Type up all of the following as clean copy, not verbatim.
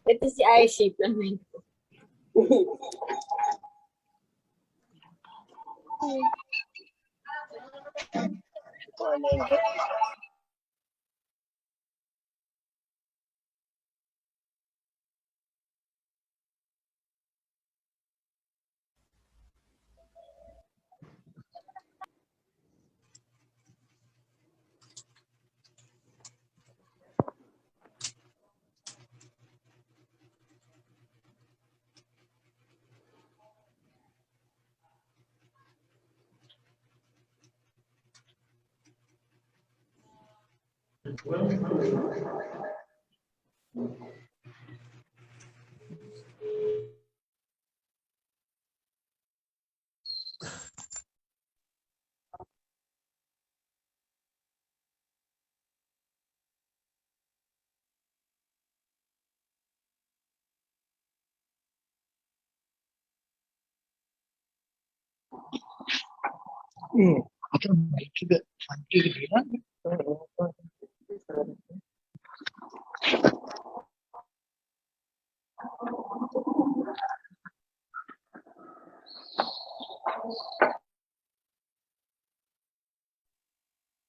Ito si I-shape lang na ito.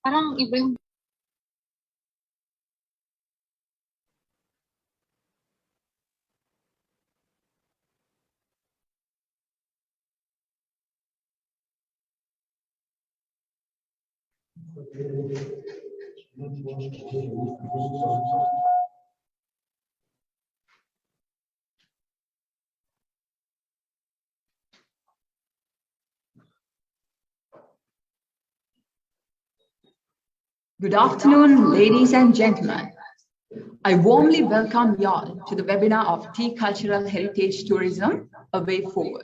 Parang iba yung Good afternoon, ladies and gentlemen. I warmly welcome you all to the webinar of Tea Cultural Heritage Tourism, A Way Forward,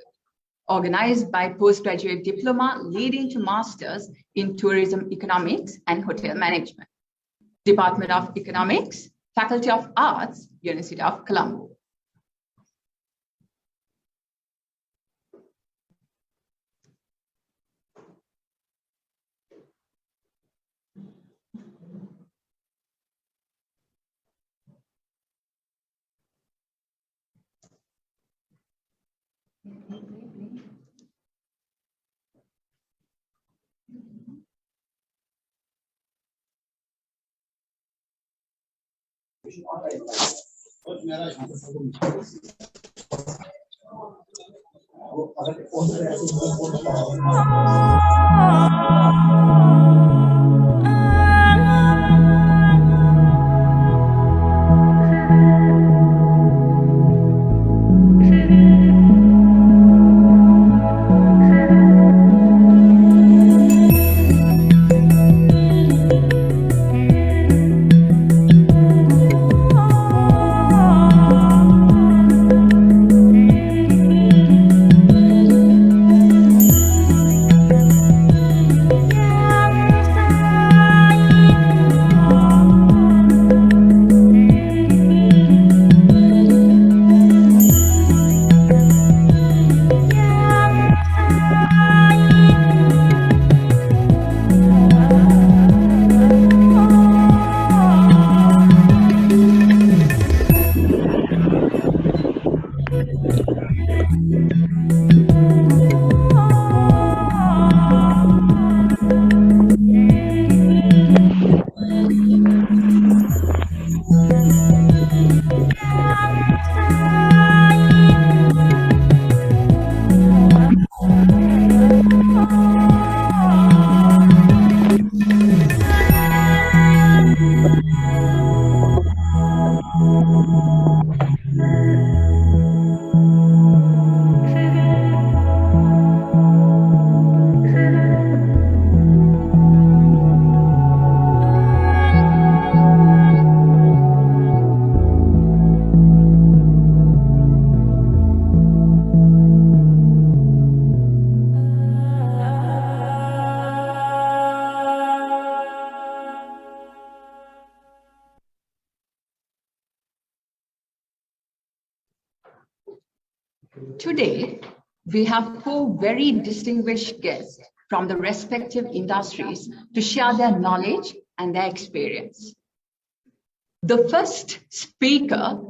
organized by Postgraduate Diploma leading to Masters in Tourism Economics and Hotel Management, Department of Economics, Faculty of Arts, University of Colombo. Today, we have four very distinguished guests from the respective industries to share their knowledge and their experience. The first speaker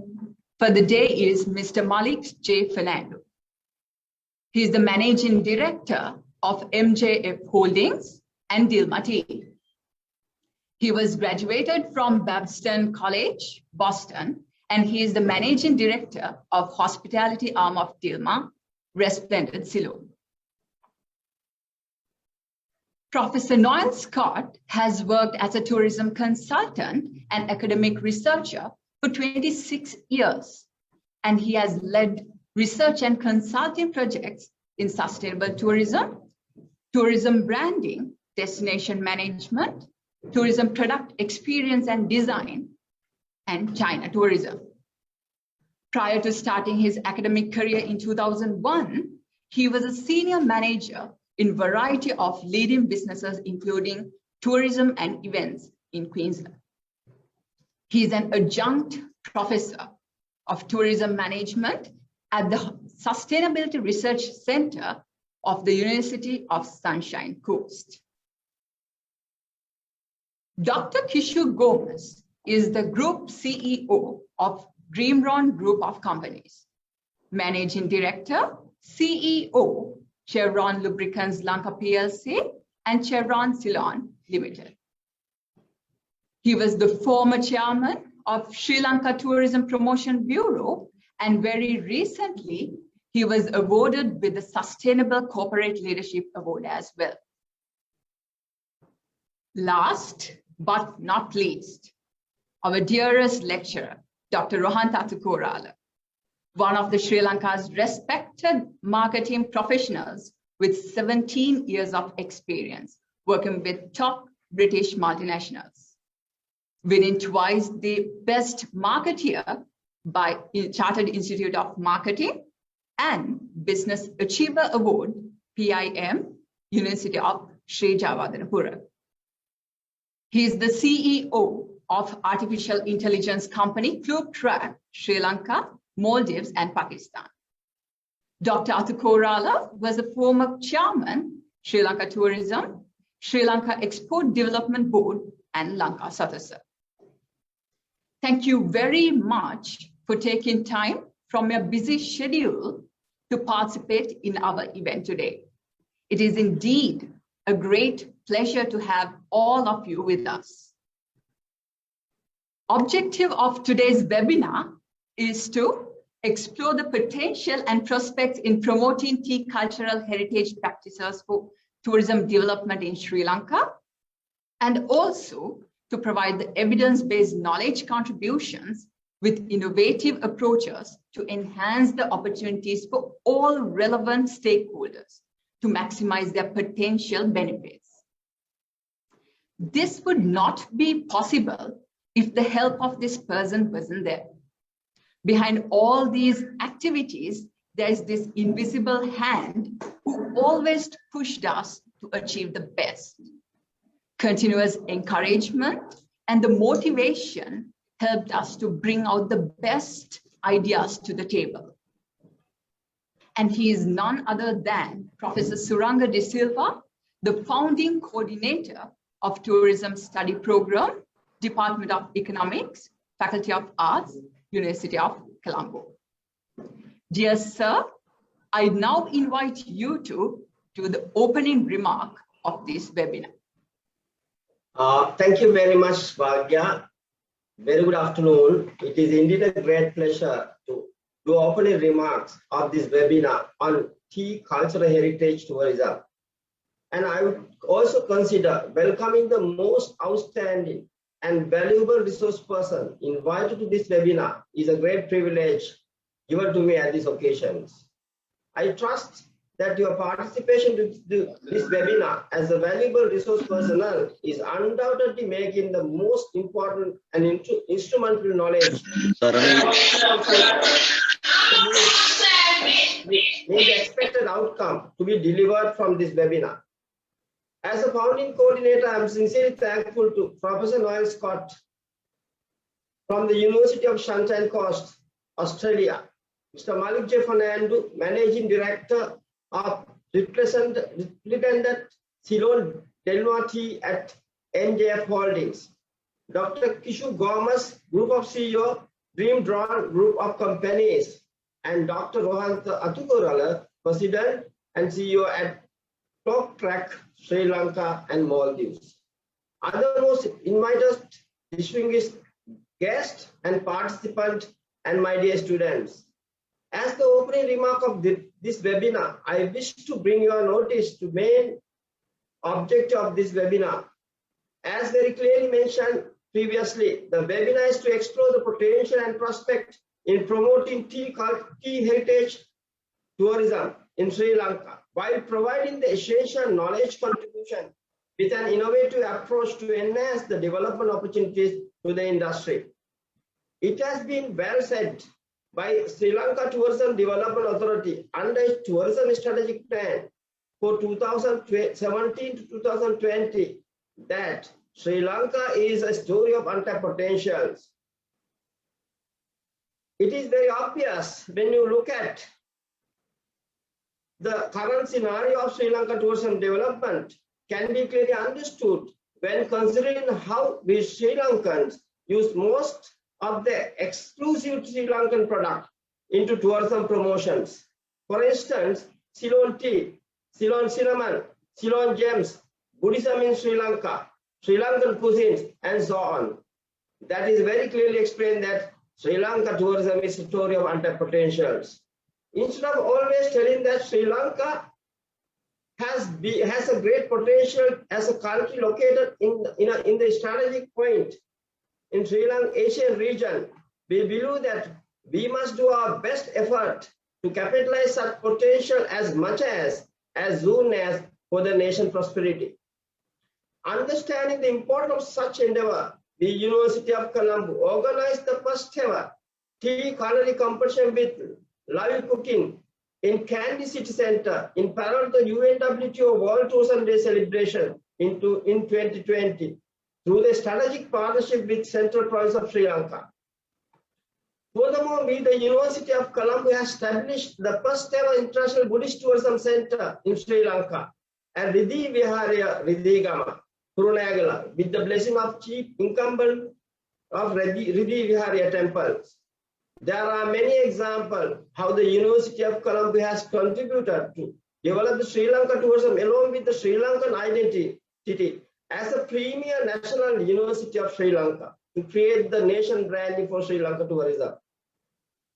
for the day is Mr. Malik J. Fernando. He is the Managing Director of MJF Holdings and Dilma Tea. He was graduated from Babson College, Boston, and he is the Managing Director of Hospitality Arm of Dilma, Resplendent Ceylon. Professor Noel Scott has worked as a tourism consultant and academic researcher for 26 years, and he has led research and consulting projects in sustainable tourism, tourism branding, destination management, tourism product experience and design, and China tourism. Prior to starting his academic career in 2001, he was a senior manager in a variety of leading businesses, including tourism and events in Queensland. He is an adjunct professor of tourism management at the Sustainability Research Center of the University of Sunshine Coast. Dr. Kishu Gomez is the Group CEO of Dreamron Group of Companies, Managing Director, CEO, Chevron Lubricants Lanka PLC and Chevron Ceylon Limited. He was the former chairman of Sri Lanka Tourism Promotion Bureau, and very recently, he was awarded with the Sustainable Corporate Leadership Award as well. Last but not least, our dearest lecturer, Dr. Rohan Tatukorala, one of the Sri Lanka's respected marketing professionals with 17 years of experience working with top British multinationals, winning twice the Best Marketeer by Chartered Institute of Marketing and Business Achiever Award, PIM, University of Sri Jawadarapura. He is the CEO of artificial intelligence company ClueTrack, Sri Lanka, Maldives, and Pakistan. Dr. Atukorala was a former chairman, Sri Lanka Tourism, Sri Lanka Export Development Board, and Lanka Satasa. Thank you very much for taking time from your busy schedule to participate in our event today. It is indeed a great pleasure to have all of you with us. Objective of today's webinar is to explore the potential and prospects in promoting tea cultural heritage practices for tourism development in Sri Lanka, and also to provide the evidence-based knowledge contributions with innovative approaches to enhance the opportunities for all relevant stakeholders to maximize their potential benefits. This would not be possible if the help of this person wasn't there. Behind all these activities, there is this invisible hand who always pushed us to achieve the best. Continuous encouragement and the motivation helped us to bring out the best ideas to the table. And he is none other than Professor Suranga De Silva, the founding coordinator of Tourism Study Program, Department of Economics, Faculty of Arts, University of Colombo. Dear sir, I now invite you to do the opening remark of this webinar. Thank you very much, Bhagya. Very good afternoon. It is indeed a great pleasure to do opening remarks of this webinar on tea cultural heritage tourism. And I would also consider welcoming the most outstanding and valuable resource person invited to this webinar is a great privilege given to me at this occasion. I trust that your participation to this webinar as a valuable resource personnel is undoubtedly making the most important and instrumental knowledge meet the expected outcome to be delivered from this webinar. As a founding coordinator, I am sincerely thankful to Professor Noel Scott from the University of Sunshine Coast, Australia, Mr. Malik J. Fernando, Managing Director of Resplendent Ceylon Dilma Tea at NJF Holdings, Dr. Kishu Gomez, Group of CEO, Dream Drawn Group of Companies, and Dr. Rohantha Atukorala, President and CEO at Talk Track, Sri Lanka and Maldives. Other most invited, distinguished guests and participants, and my dear students. As the opening remark of this webinar, I wish to bring your notice to main objective of this webinar. As very clearly mentioned previously, the webinar is to explore the potential and prospect in promoting tea heritage tourism in Sri Lanka, while providing the essential knowledge contribution with an innovative approach to enhance the development opportunities to the industry. It has been well said by Sri Lanka Tourism Development Authority under its tourism strategic plan for 2017 to 2020 that Sri Lanka is a story of untapped potentials. It is very obvious when you look at the current scenario of Sri Lanka tourism development can be clearly understood when considering how we Sri Lankans use most of the exclusive Sri Lankan product into tourism promotions. For instance, Ceylon tea, Ceylon cinnamon, Ceylon gems, Buddhism in Sri Lanka, Sri Lankan cuisines, and so on. That is very clearly explained that Sri Lanka tourism is a story of untapped potentials. Instead of always telling that Sri Lanka has a great potential as a country located in the strategic point in Sri Lanka Asian region, we believe that we must do our best effort to capitalize such potential as much as soon as for the nation's prosperity. Understanding the importance of such endeavor, the University of Colombo organized the first ever tea culinary competition with live cooking in Kandy City Center in parallel to the UNWTO World Tourism Day celebration in 2020 through the strategic partnership with Central Province of Sri Lanka. Furthermore, we, the University of Colombo, has established the first ever international Buddhist tourism center in Sri Lanka at Riddhi Viharya Riddhigama, Kurunegala, with the blessing of chief incumbent of Riddhi Viharya temples. There are many examples how the University of Colombo has contributed to develop the Sri Lanka tourism along with the Sri Lankan identity as a premier national university of Sri Lanka to create the nation branding for Sri Lanka tourism.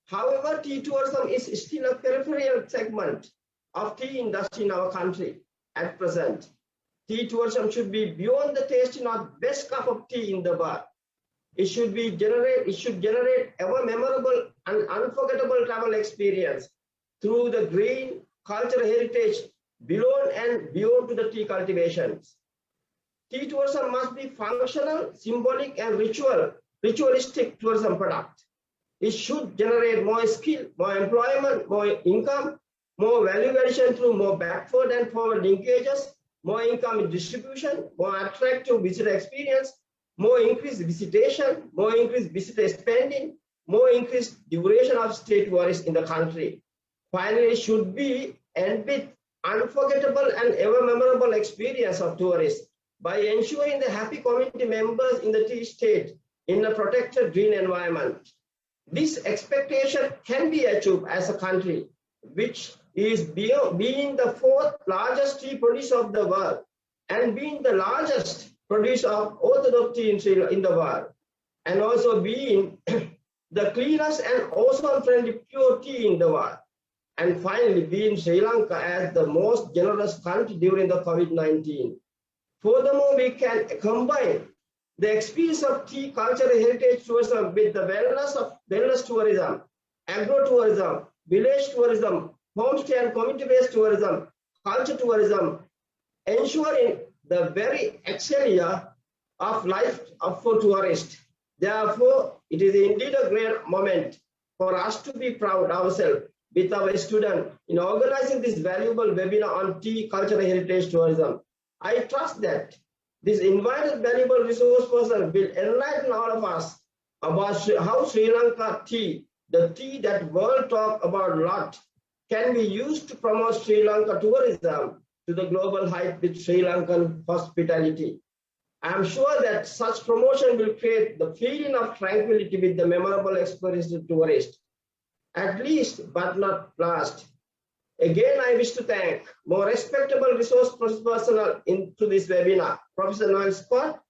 However, tea tourism is still a peripheral segment of tea industry in our country at present. Tea tourism should be beyond the tasting of best cup of tea in the world. It should generate ever memorable and unforgettable travel experience through the green cultural heritage below and beyond to the tea cultivations. Tea tourism must be functional, symbolic, and ritualistic tourism product. It should generate more skill, more employment, more income, more value addition through more backward and forward linkages, more income distribution, more attractive visitor experience, more increased visitation, more increased visitor spending, more increased duration of stay tourists in the country. Finally, it should be end with unforgettable and ever memorable experience of tourists by ensuring the happy community members in the tea state in a protected green environment. This expectation can be achieved as a country which is being the fourth largest tea producer of the world and being the largest producer of orthodox tea in the world, and also being the cleanest and ozone-friendly pure tea in the world, and finally being Sri Lanka as the most generous country during the COVID-19. Furthermore, we can combine the experience of tea cultural heritage tourism with the wellness tourism, agro-tourism, village tourism, homestay and community-based tourism, culture tourism, ensuring the very excellia of life for tourists. Therefore, it is indeed a great moment for us to be proud ourselves with our students in organizing this valuable webinar on tea cultural heritage tourism. I trust that this invited valuable resource person will enlighten all of us about how Sri Lanka tea, the tea that world talk about a lot, can be used to promote Sri Lanka tourism to the global height with Sri Lankan hospitality. I am sure that such promotion will create the feeling of tranquility with the memorable experience to tourists. At least, but not last. Again, I wish to thank more respectable resource personnel into this webinar, Professor Noel Scott,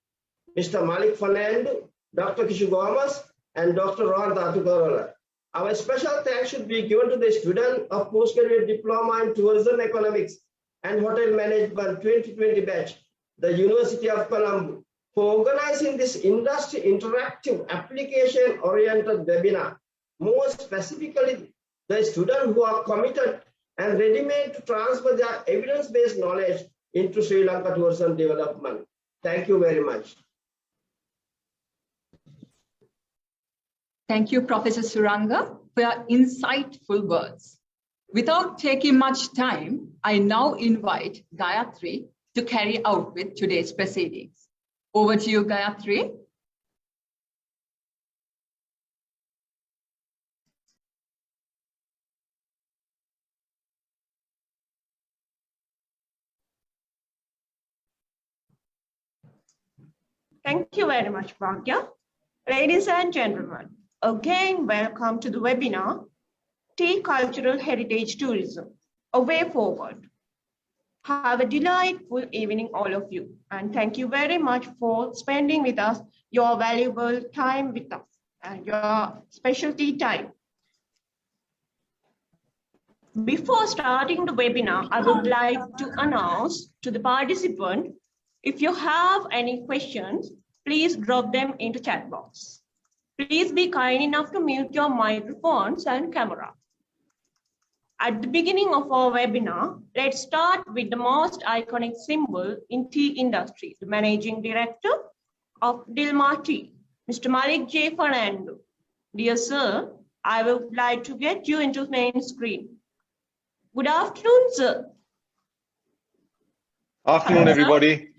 Mr. Malik Fernando, Dr. Kishu Gomez, and Dr. Ron Tatugarola. Our special thanks should be given to the Student of Postgraduate Diploma in Tourism Economics and Hotel Management 2020 batch, the University of Colombo, for organizing this industry interactive application-oriented webinar. More specifically, the students who are committed and ready-made to transfer their evidence-based knowledge into Sri Lanka tourism development. Thank you very much. Thank you, Professor Suranga, for your insightful words. Without taking much time, I now invite Gayatri to carry out with today's proceedings. Over to you, Gayatri. Thank you very much, Bhagya. Ladies and gentlemen, again, welcome to the webinar, Tea Cultural Heritage Tourism, a way forward. Have a delightful evening, all of you. And thank you very much for spending with us your valuable time with us and your specialty time. Before starting the webinar, I would like to announce to the participant, if you have any questions, please drop them into chat box. Please be kind enough to mute your microphones and camera. At the beginning of our webinar, let's start with the most iconic symbol in tea industry, the Managing Director of Dilmah Tea, Mr. Malik J. Fernando. Dear sir, I would like to get you into the main screen. Good afternoon, sir. Afternoon, Hello, sir. everybody.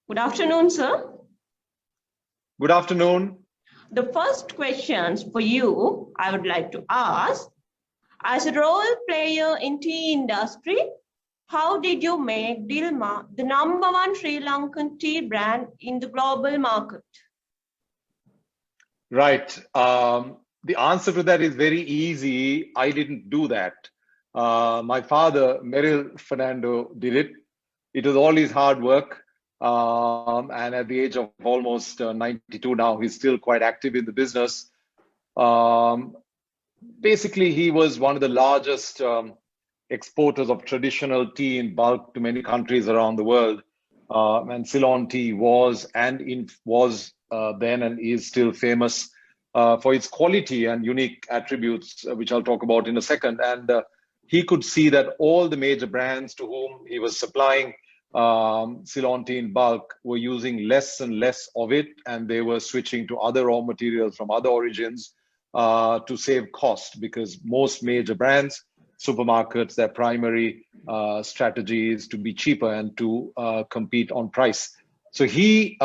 Good afternoon, sir. Good afternoon. The first questions for you, I would like to ask, as a role player in tea industry, how did you make Dilmah the #1 Sri Lankan tea brand in the global market? Right. The answer to that is very easy. I didn't do that. My father, Merrill Fernando, did it. It was all his hard work. And at the age of almost 92 now, he's still quite active in the business. Basically, he was one of the largest exporters of traditional tea in bulk to many countries around the world. And Ceylon tea was then and is still famous for its quality and unique attributes, which I'll talk about in a second. And he could see that all the major brands to whom he was supplying Ceylon tea in bulk were using less and less of it, and they were switching to other raw materials from other origins to save cost, because most major brands, supermarkets, their primary strategy is to be cheaper and to compete on price. So he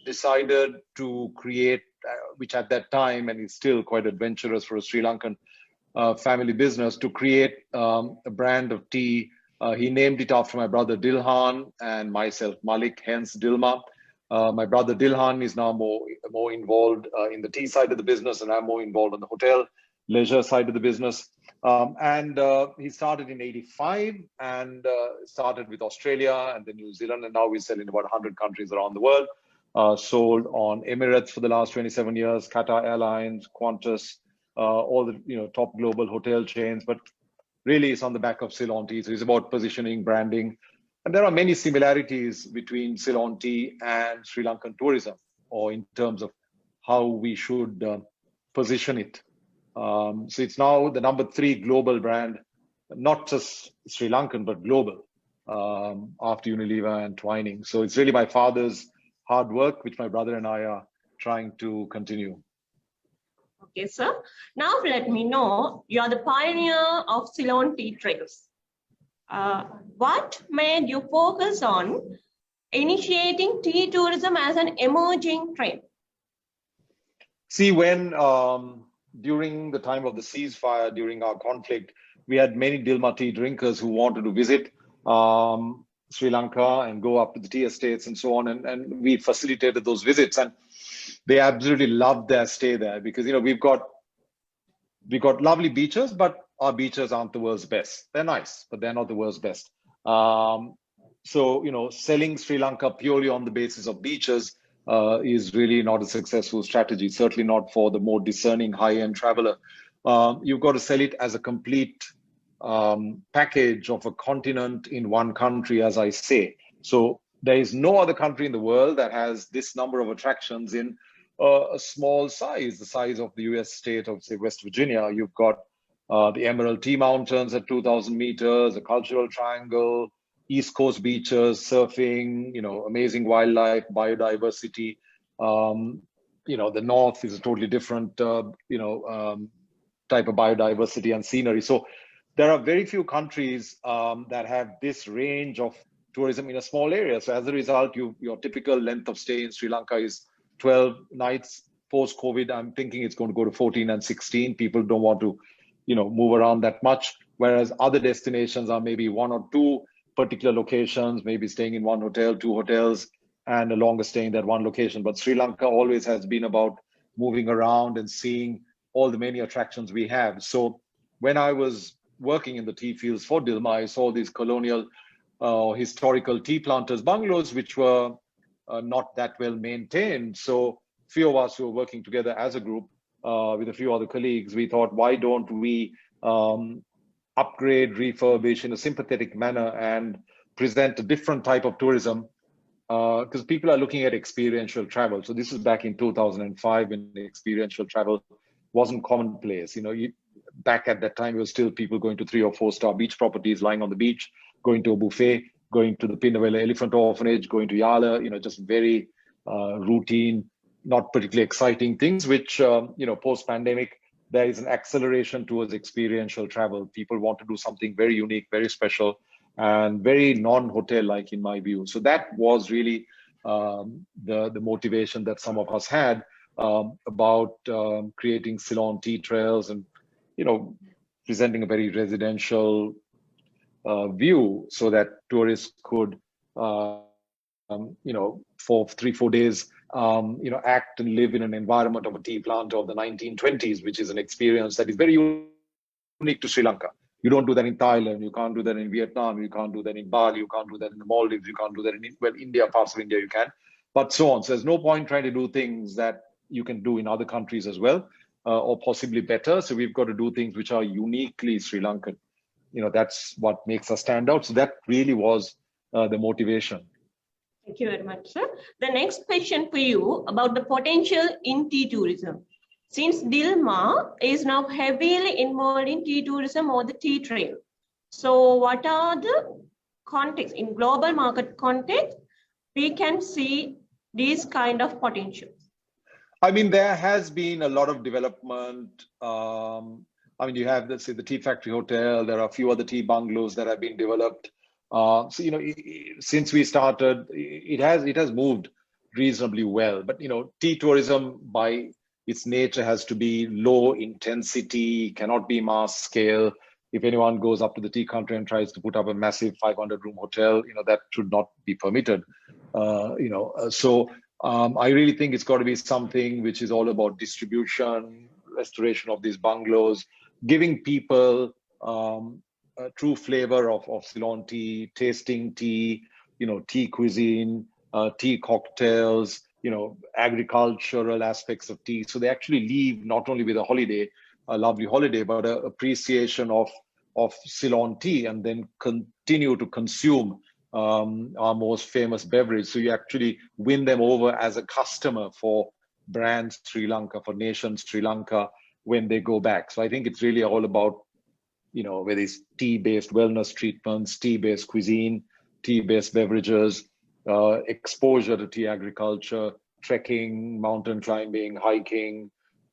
decided to create, which at that time, and is still quite adventurous for a Sri Lankan family business, to create a brand of tea. He named it after my brother Dilhan and myself, Malik, hence Dilmah. My brother Dilhan is now more involved in the tea side of the business, and I'm more involved in the hotel leisure side of the business. He started in '85 and started with Australia and then New Zealand, and now we sell in about 100 countries around the world. Sold on Emirates for the last 27 years, Qatar Airlines, Qantas, all the top global hotel chains, but really it's on the back of Ceylon tea. So it's about positioning, branding. And there are many similarities between Ceylon tea and Sri Lankan tourism, or in terms of how we should position it. So it's now the #3 global brand, not just Sri Lankan, but global, after Unilever and Twining. So it's really my father's hard work, which my brother and I are trying to continue. Okay, sir. Now let me know, you are the pioneer of Ceylon tea trails. What made you focus on initiating tea tourism as an emerging trend? See, when during the time of the ceasefire, during our conflict, we had many Dilmah tea drinkers who wanted to visit. Sri Lanka and go up to the tea estates and so on. And we facilitated those visits, and they absolutely loved their stay there because, we've got lovely beaches, but our beaches aren't the world's best. They're nice, but they're not the world's best. So, selling Sri Lanka purely on the basis of beaches is really not a successful strategy, certainly not for the more discerning high-end traveler. You've got to sell it as a complete package of a continent in one country, as I say. So there is no other country in the world that has this number of attractions in a small size, the size of the US state of, say, West Virginia. You've got the Emerald Tea Mountains at 2,000 meters, a cultural triangle, East Coast beaches, surfing, amazing wildlife, biodiversity. The North is a totally different, type of biodiversity and scenery. So there are very few countries that have this range of tourism in a small area. So as a result, your typical length of stay in Sri Lanka is 12 nights. Post-COVID, I'm thinking it's going to go to 14 and 16. People don't want to, move around that much. Whereas other destinations are maybe one or two particular locations, maybe staying in one hotel, two hotels, and a longer stay in that one location. But Sri Lanka always has been about moving around and seeing all the many attractions we have. So when I was working in the tea fields for Dilma, I saw these colonial historical tea planters bungalows, which were not that well maintained. So few of us who were working together as a group with a few other colleagues, we thought, why don't we upgrade, refurbish in a sympathetic manner and present a different type of tourism, because people are looking at experiential travel. So this is back in 2005 when experiential travel wasn't commonplace. Back at that time, it was still people going to 3 or 4 star beach properties, lying on the beach, going to a buffet, going to the Pinavela Elephant Orphanage, going to Yala, just very routine, not particularly exciting things, which, post-pandemic, there is an acceleration towards experiential travel. People want to do something very unique, very special, and very non-hotel-like, in my view. So that was really the motivation that some of us had about creating Ceylon tea trails and, presenting a very residential view so that tourists could, for 3-4 days, act and live in an environment of a tea planter of the 1920s, which is an experience that is very unique to Sri Lanka. You don't do that in Thailand, you can't do that in Vietnam, you can't do that in Bali, you can't do that in the Maldives, you can't do that in, India, parts of India you can, but so on. So there's no point trying to do things that you can do in other countries as well, or possibly better. So we've got to do things which are uniquely Sri Lankan. That's what makes us stand out. So that really was the motivation. Thank you very much, sir. The next question for you about the potential in tea tourism. Since Dilma is now heavily involved in tea tourism or the tea trail, so what are the contexts in global market context we can see these kind of potentials? I mean, there has been a lot of development. You have, let's say, the Tea Factory Hotel. There are a few other tea bungalows that have been developed. Since we started, it has moved reasonably well. But tea tourism by its nature has to be low intensity, cannot be mass scale. If anyone goes up to the tea country and tries to put up a massive 500-room hotel, that should not be permitted. So I really think it's got to be something which is all about distribution, restoration of these bungalows, giving people a true flavor of Ceylon tea, tasting tea, tea cuisine, tea cocktails, agricultural aspects of tea. So they actually leave not only with a lovely holiday, but an appreciation of Ceylon tea, and then continue to consume our most famous beverage. So you actually win them over as a customer for brand Sri Lanka, for nation Sri Lanka when they go back. So I think it's really all about, where these tea-based wellness treatments, tea-based cuisine, tea-based beverages, exposure to tea agriculture, trekking, mountain climbing, hiking,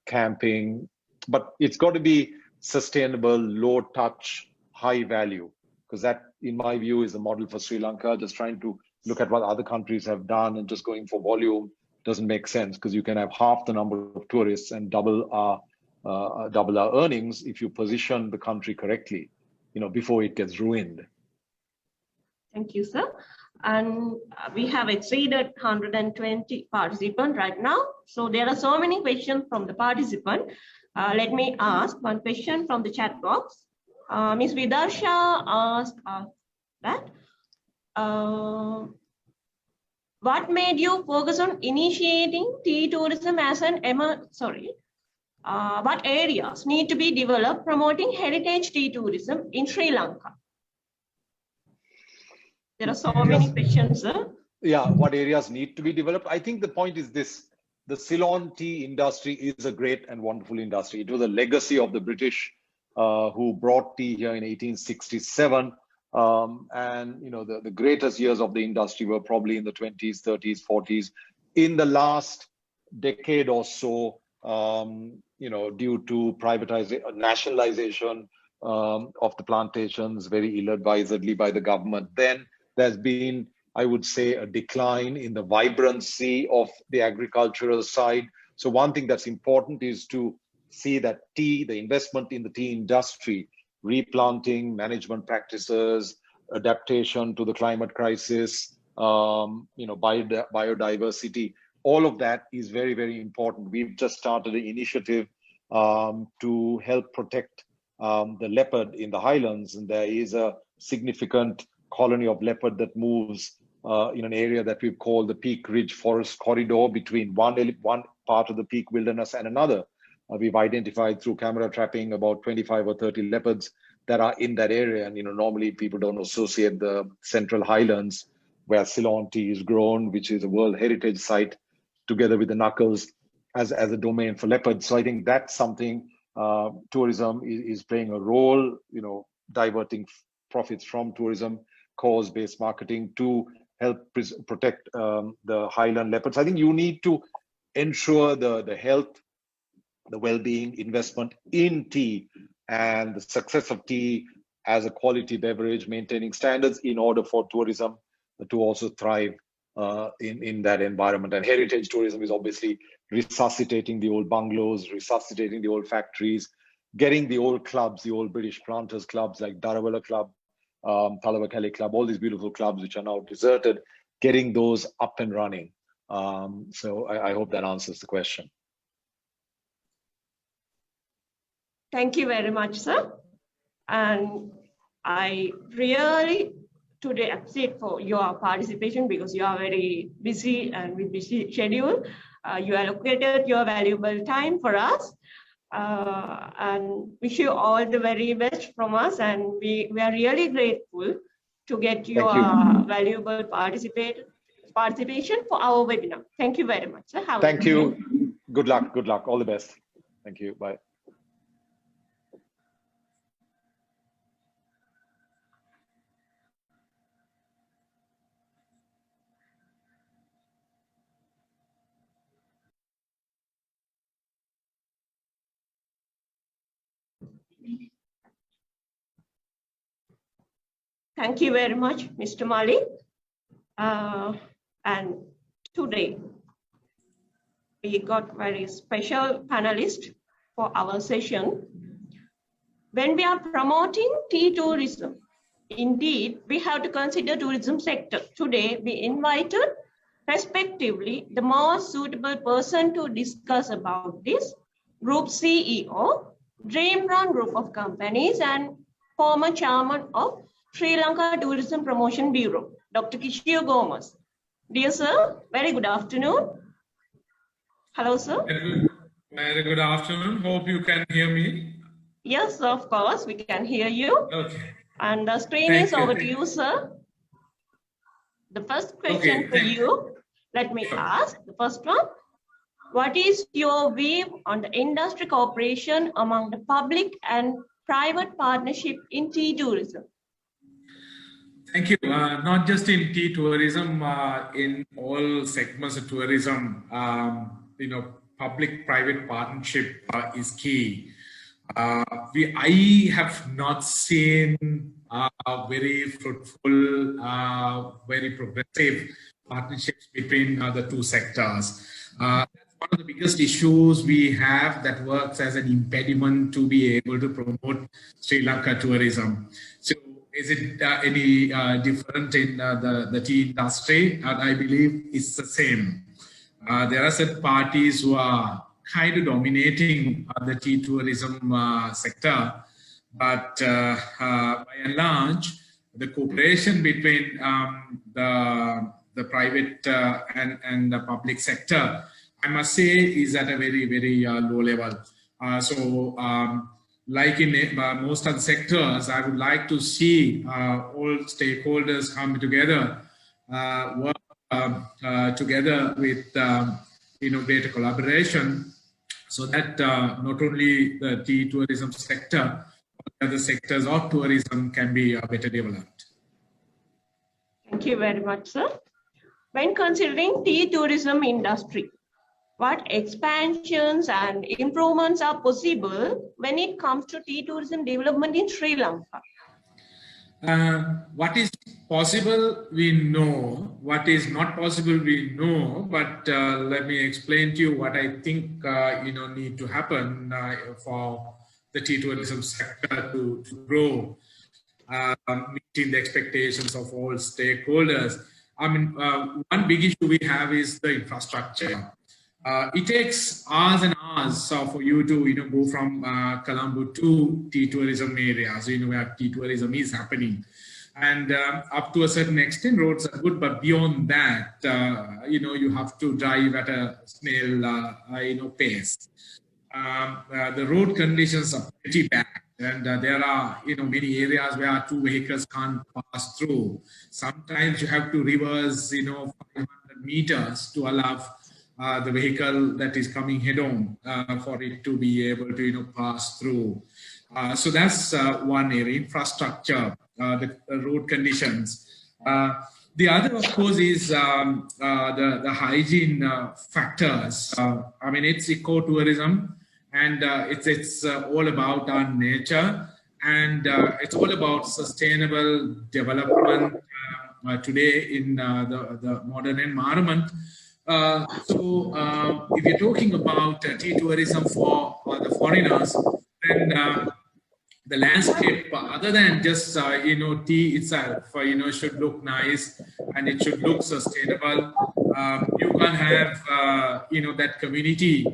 camping. But it's got to be sustainable, low touch, high value, because that, in my view, is the model for Sri Lanka. Just trying to look at what other countries have done and just going for volume doesn't make sense, because you can have half the number of tourists and double our earnings if you position the country correctly, before it gets ruined. Thank you, sir. And we have exceeded 120 participants right now. So there are so many questions from the participant. Let me ask one question from the chat box. Ms. Vidarsha asked that. What made you focus on initiating tea tourism as an what areas need to be developed promoting heritage tea tourism in Sri Lanka? There are so many questions, sir. Yeah, what areas need to be developed? I think the point is this: the Ceylon tea industry is a great and wonderful industry. It was a legacy of the British who brought tea here in 1867. And you know, the greatest years of the industry were probably in the 20s, 30s, 40s. In the last decade or so, you know, due to privatization, nationalization of the plantations, very ill-advisedly by the government, then there's been, I would say, a decline in the vibrancy of the agricultural side. So one thing that's important is to see that tea, the investment in the tea industry, replanting, management practices, adaptation to the climate crisis, you know, biodiversity, all of that is very, very important. We've just started an initiative to help protect the leopard in the highlands, and there is a significant colony of leopard that moves in an area that we've called the Peak Ridge Forest Corridor between one part of the Peak Wilderness and another. We've identified through camera trapping about 25 or 30 leopards that are in that area. And, you know, normally people don't associate the Central Highlands where Ceylon tea is grown, which is a World Heritage Site, together with the Knuckles as a domain for leopards. So I think that's something tourism is playing a role, you know, diverting profits from tourism, cause-based marketing to help protect the highland leopards. I think you need to ensure the health, the well-being, investment in tea and the success of tea as a quality beverage, maintaining standards in order for tourism to also thrive in that environment. And heritage tourism is obviously resuscitating the old bungalows, resuscitating the old factories, getting the old clubs, the old British planters clubs like Darawala Club, Talawakali Club, all these beautiful clubs which are now deserted, getting those up and running. So I hope that answers the question. Thank you very much, sir. And I really today appreciate for your participation because you are very busy and with busy schedule. You allocated your valuable time for us. And wish you all the very best from us. And we are really grateful to get your valuable participation for our webinar. Thank you very much, sir. Thank you. Good luck. Good luck. All the best. Thank you. Bye. Thank you very much, Mr. Malik. And today, we got very special panelists for our session. When we are promoting tea tourism, indeed, we have to consider tourism sector. Today, we invited, respectively, the most suitable person to discuss about this, Group CEO, Dream Run Group of Companies, and former chairman of Sri Lanka Tourism Promotion Bureau, Dr. Kishore Gomez. Dear sir, very good afternoon. Hello, sir. Very good afternoon. Hope you can hear me. Yes, of course, we can hear you. Okay. And the screen is over to you, sir. The first question for you, let me ask the first one. What is your view on the industry cooperation among the public and private partnership in tea tourism? Thank you. Not just in tea tourism, in all segments of tourism, you know, public-private partnership is key. I have not seen very fruitful, very progressive partnerships between the two sectors. That's one of the biggest issues we have that works as an impediment to be able to promote Sri Lanka tourism. So is it any different in the tea industry? And I believe it's the same. There are certain parties who are kind of dominating the tea tourism sector, but by and large, the cooperation between the private and the public sector, I must say, is at a very, very low level. Like in most other sectors, I would like to see all stakeholders come together, work together with greater collaboration, so that not only the tea tourism sector, but other sectors of tourism can be better developed. Thank you very much, sir. When considering tea tourism industry, what expansions and improvements are possible when it comes to tea tourism development in Sri Lanka? What is possible, we know. What is not possible, we know. But let me explain to you what I think need to happen for the tea tourism sector to grow, meeting the expectations of all stakeholders. I mean, one big issue we have is the infrastructure. It takes hours and hours for you to go from Colombo to tea tourism areas, where tea tourism is happening, and up to a certain extent roads are good, but beyond that you have to drive at a snail pace. The road conditions are pretty bad, and there are many areas where two vehicles can't pass through. Sometimes you have to reverse 500 meters to allow the vehicle that is coming head on for it to be able to pass through. So that's one area, infrastructure, the road conditions. The other, of course, is the hygiene factors. I mean, it's ecotourism, and it's all about our nature, and it's all about sustainable development today in the modern environment. If you're talking about tea tourism for the foreigners, then the landscape, other than just tea itself, should look nice and it should look sustainable. You can have that community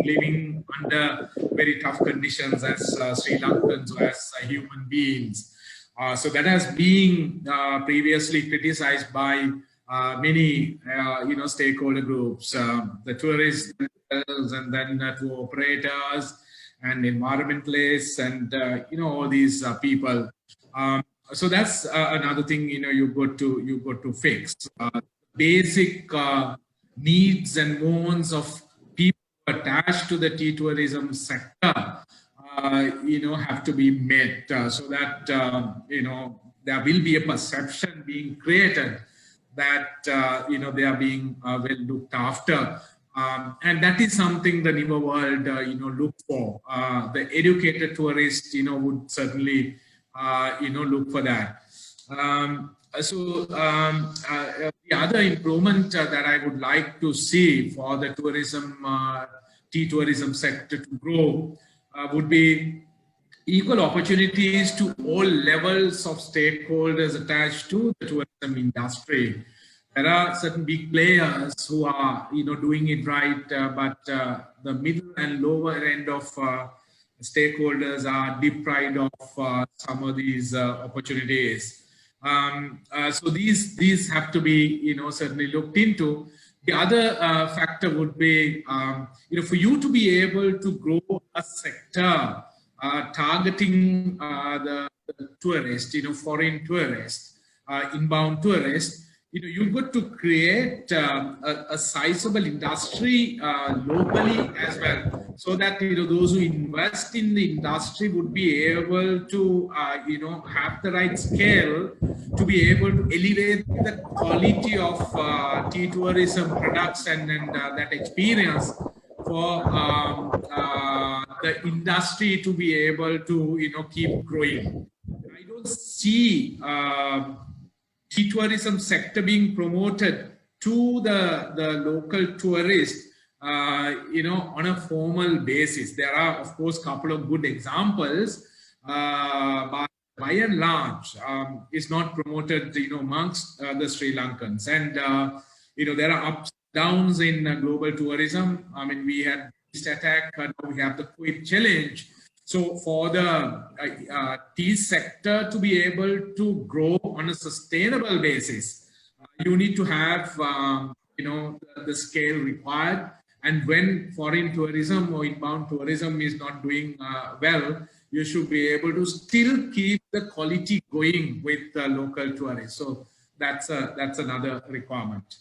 living under very tough conditions as Sri Lankans or as human beings. So that has been previously criticized by many stakeholder groups, the tourists and then tour operators and environmentalists and all these people. So that's another thing you've got to fix. Basic needs and wants of people attached to the tea tourism sector have to be met, so that there will be a perception being created that they are being well looked after, and that is something the newer world look for. The educated tourist would certainly look for that. The other improvement that I would like to see for the tea tourism sector to grow would be equal opportunities to all levels of stakeholders attached to the tourism industry. There are certain big players who are doing it right, but the middle and lower end of stakeholders are deprived of some of these opportunities. So these have to be certainly looked into. The other factor would be for you to be able to grow a sector targeting the tourists, foreign tourists, inbound tourists. You've got to create a sizable industry locally as well, so that those who invest in the industry would be able to have the right scale to be able to elevate the quality of tea tourism products and that experience for the industry to be able to keep growing. I don't see tea tourism sector being promoted to the local tourists on a formal basis. There are, of course, a couple of good examples, by and large, is not promoted, amongst the Sri Lankans. And, there are ups and downs in global tourism. I mean, we had this attack, now we have the COVID challenge. So for the tea sector to be able to grow on a sustainable basis, you need to have, the scale required. And when foreign tourism or inbound tourism is not doing well, you should be able to still keep the quality going with local tourists. So that's another requirement.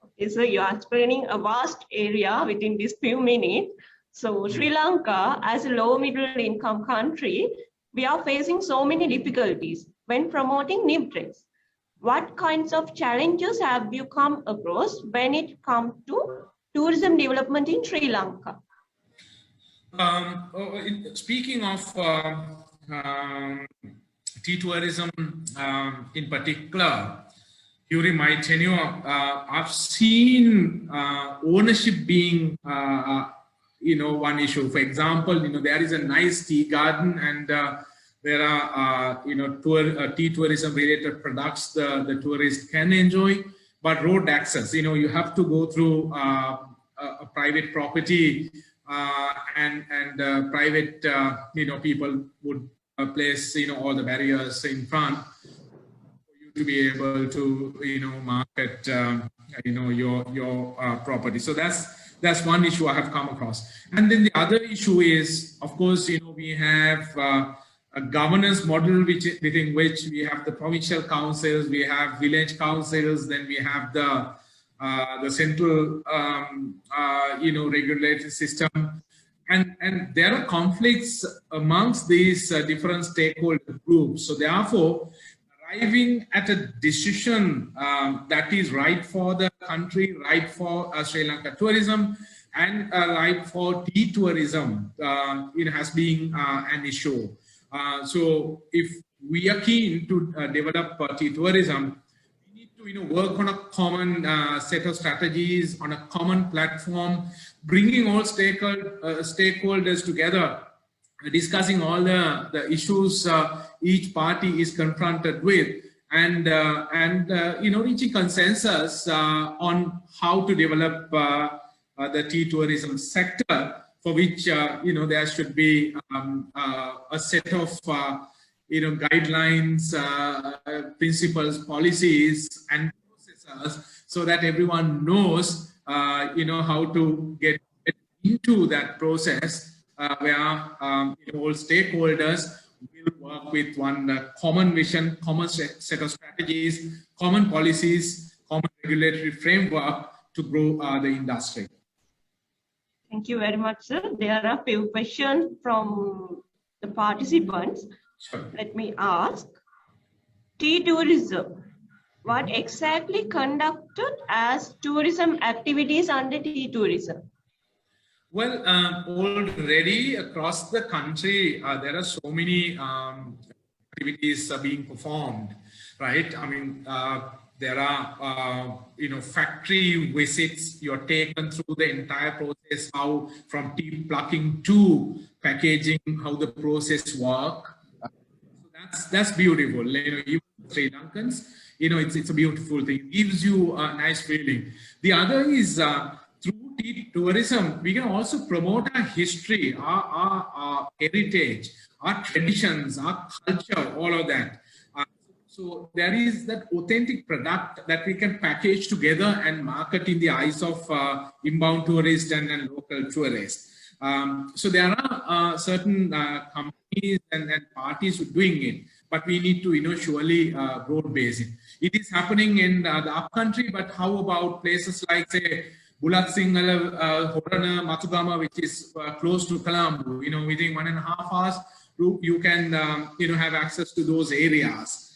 Okay, so you're explaining a vast area within these few minutes. So Sri Lanka, as a low middle income country, we are facing so many difficulties when promoting new trends. What kinds of challenges have you come across when it comes to tourism development in Sri Lanka? Speaking of tea tourism in particular, during my tenure, I've seen ownership being one issue. For example, there is a nice tea garden, and there are tea tourism related products the tourists can enjoy, but road access, you have to go through a private property, and private people would place all the barriers in front for you to be able to market your property. So that's one issue I have come across. And then the other issue is, of course, we have a governance model within which we have the provincial councils, we have village councils, then we have the central regulatory system, and there are conflicts amongst these different stakeholder groups. So therefore, arriving at a decision that is right for the country, right for Sri Lanka tourism, and right for tea tourism, has been an issue. So if we are keen to develop tea tourism, we need to work on a common set of strategies, on a common platform, bringing all stakeholders together, discussing all the issues each party is confronted with, and reaching consensus on how to develop the tea tourism sector, for which there should be a set of guidelines, principles, policies, and processes, so that everyone knows how to get into that process, where all stakeholders will work with one common vision, common set of strategies, common policies, common regulatory framework to grow the industry. Thank you very much, sir. There are a few questions from the participants. Sure. Let me ask. Tea tourism. What exactly conducted as tourism activities under tea tourism? Well, already across the country, there are so many activities being performed, right? I mean, there are, factory visits. You're taken through the entire process, how from tea plucking to packaging, how the process works. So that's beautiful. Even Sri Lankans, it's a beautiful thing. It gives you a nice feeling. The other is through tea tourism, we can also promote our history, our heritage, our traditions, our culture, all of that. So there is that authentic product that we can package together and market in the eyes of inbound tourists and local tourists. So there are certain companies and parties doing it, but we need to surely broad base it. It is happening in the upcountry, but how about places like, say, Bulat Sinhala, Horana, Matugama, which is close to Colombo? Within 1.5 hours, you can have access to those areas.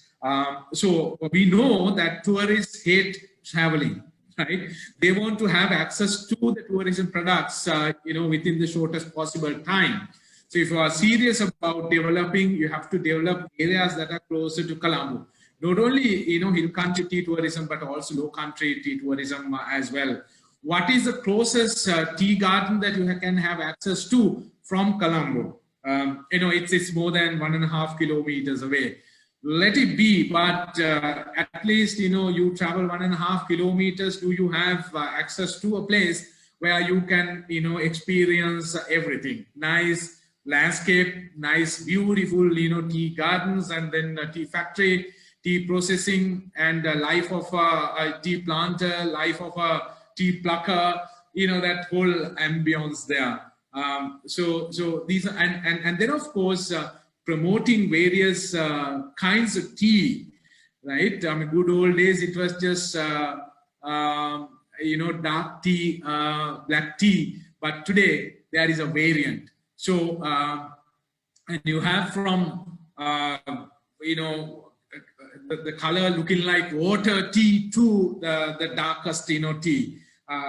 So we know that tourists hate traveling, right? They want to have access to the tourism products, within the shortest possible time. So if you are serious about developing, you have to develop areas that are closer to Colombo. Not only, hill country tea tourism, but also low country tea tourism as well. What is the closest tea garden that you can have access to from Colombo? it's more than 1.5 kilometers away. Let it be, but at least, you travel 1.5 kilometers. Do you have access to a place where you can, experience everything? Nice landscape, nice, beautiful, tea gardens, and then a tea factory, tea processing, and life of a tea planter, life of a tea plucker, that whole ambience there. So these are, and then of course, promoting various kinds of tea, right? I mean, good old days, it was just, dark tea, black tea, but today there is a variant. So, and you have from, the color looking like water tea to the darkest, tea.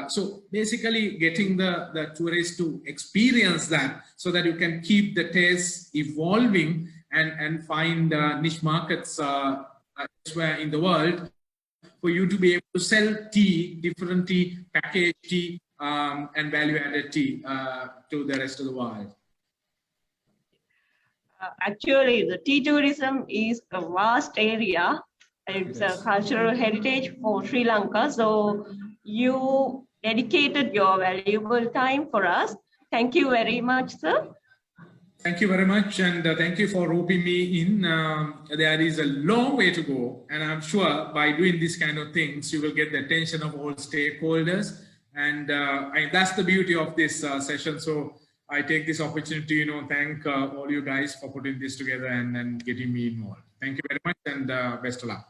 So basically getting the tourists to experience that so that you can keep the taste evolving and find niche markets elsewhere in the world for you to be able to sell tea, different tea, packaged tea, and value-added tea to the rest of the world. Actually, the tea tourism is a vast area. It's a cultural heritage for Sri Lanka. So you dedicated your valuable time for us. Thank you very much, sir. Thank you very much, and thank you for roping me in. There is a long way to go, and I'm sure by doing this kind of things, you will get the attention of all stakeholders, and that's the beauty of this session. So I take this opportunity to, thank all you guys for putting this together and getting me involved. Thank you very much, and best of luck.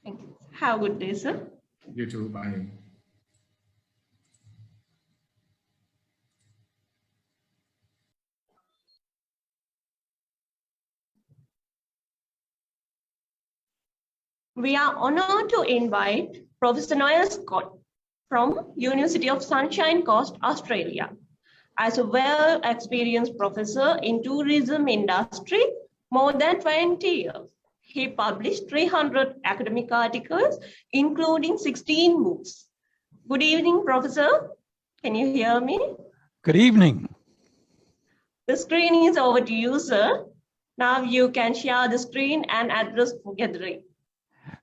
Thank you. Have a good day, sir. You too. Bye. We are honored to invite Professor Noel Scott from University of Sunshine Coast, Australia. As a well-experienced professor in tourism industry, more than 20 years. He published 300 academic articles, including 16 books. Good evening, Professor. Can you hear me? Good evening. The screen is over to you, sir. Now you can share the screen and address for gathering.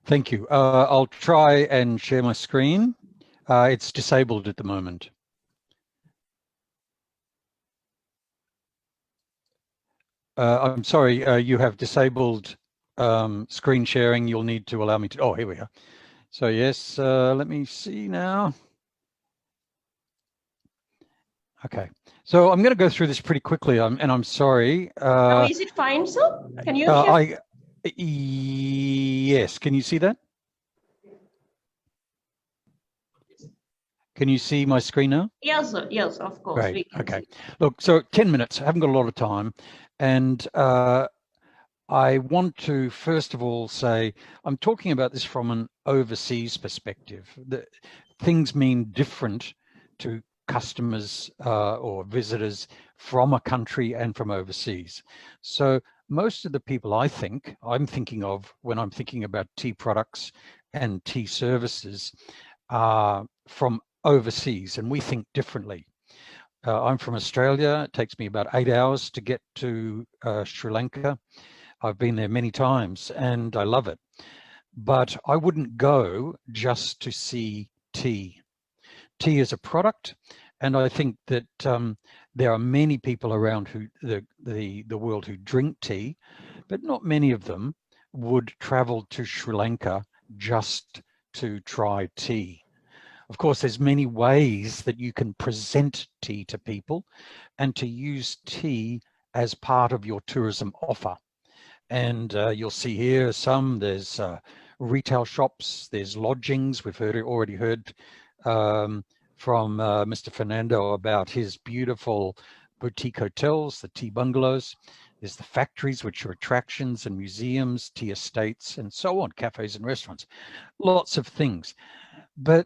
Thank you. I'll try and share my screen. It's disabled at the moment. I'm sorry, you have disabled screen sharing. You'll need to allow me to, oh, here we are. So yes, let me see now. Okay, so I'm going to go through this pretty quickly, and I'm sorry. Now is it fine, sir? Can you hear? Yes, can you see that? Can you see my screen now? Yes, sir. Yes, of course. Great. Okay. Look, so 10 minutes. I haven't got a lot of time. And I want to, first of all, say, I'm talking about this from an overseas perspective. Things mean different to customers or visitors from a country and from overseas. So most of the people I'm thinking of when I'm thinking about tea products and tea services are from overseas, and we think differently. I'm from Australia. It takes me about 8 hours to get to Sri Lanka. I've been there many times and I love it. But I wouldn't go just to see tea. Tea is a product, and I think that there are many people around the world who drink tea, but not many of them would travel to Sri Lanka just to try tea. Of course, there's many ways that you can present tea to people and to use tea as part of your tourism offer. And you'll see here there's retail shops, there's lodgings. We've already heard from Mr. Fernando about his beautiful boutique hotels, the tea bungalows. There's the factories, which are attractions and museums, tea estates, and so on, cafes and restaurants, lots of things. But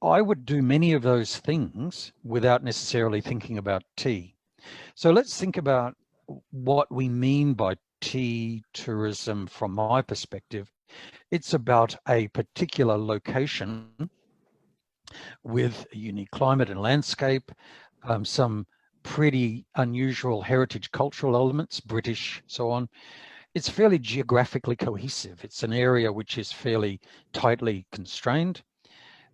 I would do many of those things without necessarily thinking about tea. So let's think about what we mean by tea tourism from my perspective. It's about a particular location with a unique climate and landscape, some pretty unusual heritage cultural elements, British, so on. It's fairly geographically cohesive. It's an area which is fairly tightly constrained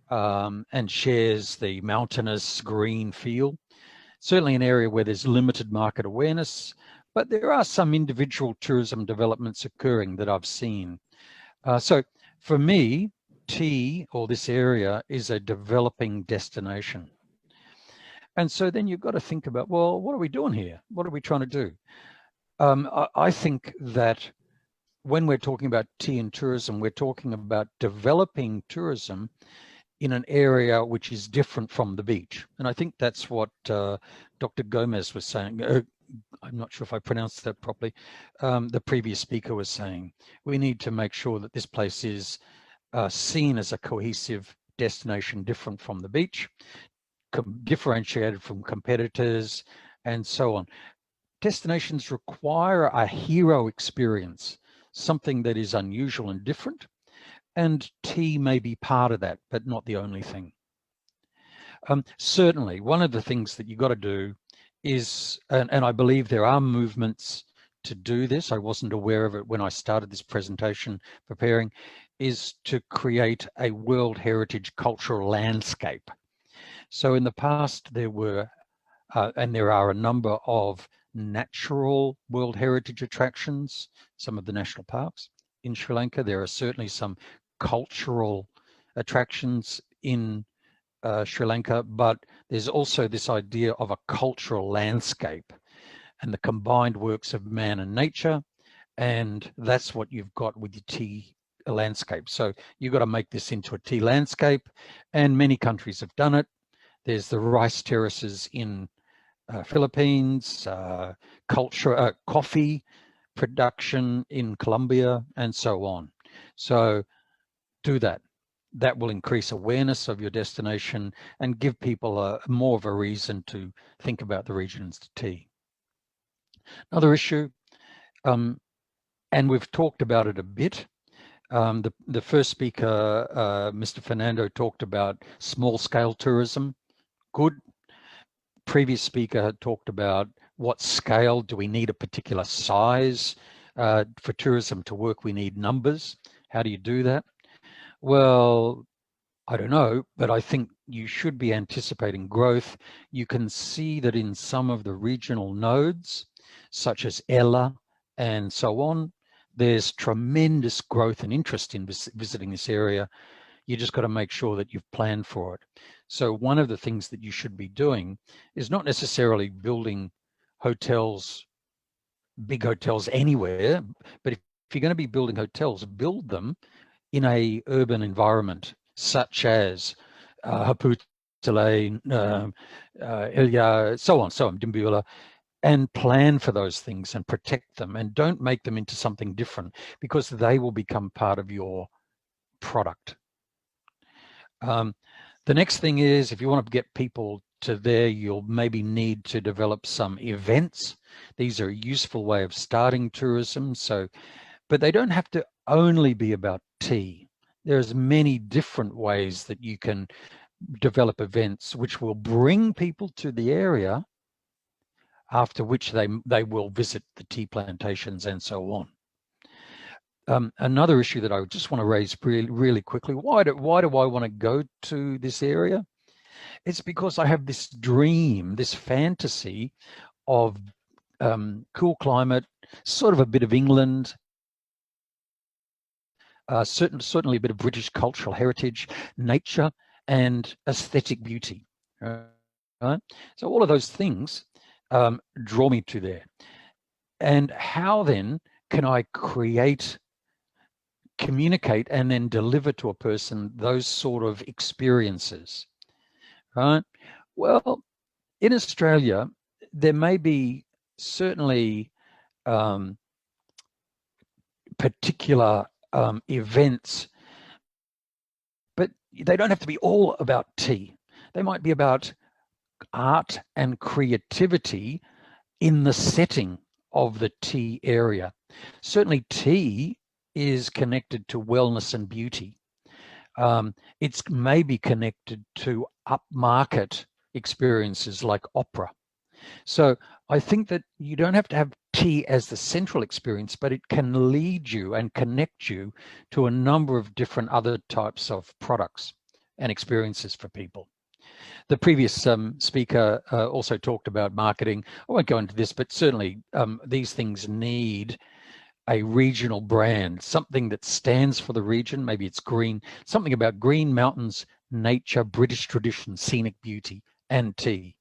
and shares the mountainous green feel. Certainly an area where there's limited market awareness, but there are some individual tourism developments occurring that I've seen. So for me, T, or this area, is a developing destination. And so then you've got to think about, well, what are we doing here? What are we trying to do? I think that when we're talking about T in tourism, we're talking about developing tourism in an area which is different from the beach. And I think that's what Dr. Gomez was saying. I'm not sure if I pronounced that properly. The previous speaker was saying, we need to make sure that this place is seen as a cohesive destination different from the beach, differentiated from competitors, and so on. Destinations require a hero experience, something that is unusual and different, and T may be part of that, but not the only thing. Certainly, one of the things that you've got to do is, and I believe there are movements to do this, I wasn't aware of it when I started this presentation preparing, is to create a World Heritage cultural landscape. So in the past, there were, and there are a number of natural World Heritage attractions, some of the national parks in Sri Lanka. There are certainly some cultural attractions in Sri Lanka, but there's also this idea of a cultural landscape and the combined works of man and nature, and that's what you've got with your T landscape. So you've got to make this into a T landscape, and many countries have done it. There's the rice terraces in Philippines, coffee production in Colombia, and so on. So do that. That will increase awareness of your destination and give people more of a reason to think about the region's T. Another issue, and we've talked about it a bit. The first speaker, Mr. Fernando, talked about small-scale tourism. Good. Previous speaker had talked about what scale. Do we need a particular size for tourism to work? We need numbers. How do you do that? Well, I don't know, but I think you should be anticipating growth. You can see that in some of the regional nodes, such as Ella and so on, there's tremendous growth and interest in visiting this area. You just got to make sure that you've planned for it. So one of the things that you should be doing is not necessarily building hotels, big hotels anywhere, but if you're going to be building hotels, build them in a urban environment, such as Haputale, Ilya, so on, Dimbula, and plan for those things and protect them, and don't make them into something different, because they will become part of your product. The next thing is, if you want to get people to there, you'll maybe need to develop some events. These are a useful way of starting tourism. So, but they don't have to only be about tea. There's many different ways that you can develop events which will bring people to the area, after which they will visit the tea plantations and so on. Another issue that I just want to raise really quickly, why do I want to go to this area? It's because I have this dream, this fantasy of cool climate, sort of a bit of England, certainly a bit of British cultural heritage, nature, and aesthetic beauty. Right? So all of those things draw me to there. And how then can I communicate and then deliver to a person those sort of experiences, right? Well, in Australia, there may be certainly particular events, but they don't have to be all about tea. They might be about art and creativity in the setting of the tea area. Certainly tea is connected to wellness and beauty. It's maybe connected to upmarket experiences like opera. So I think that you don't have to have tea as the central experience, but it can lead you and connect you to a number of different other types of products and experiences for people. The previous speaker also talked about marketing. I won't go into this, but certainly these things need a regional brand, something that stands for the region. Maybe it's green, something about green mountains, nature, British tradition, scenic beauty, and tea.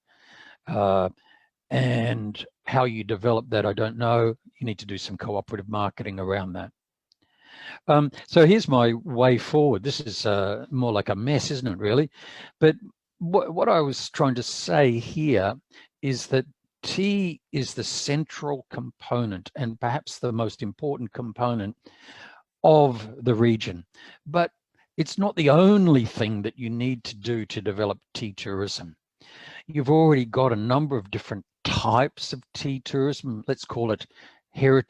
And how you develop that, I don't know. You need to do some cooperative marketing around that. So here's my way forward. This is more like a mess, isn't it, really? But what I was trying to say here is that tea is the central component and perhaps the most important component of the region. But it's not the only thing that you need to do to develop tea tourism. You've already got a number of different types of tea tourism. Let's call it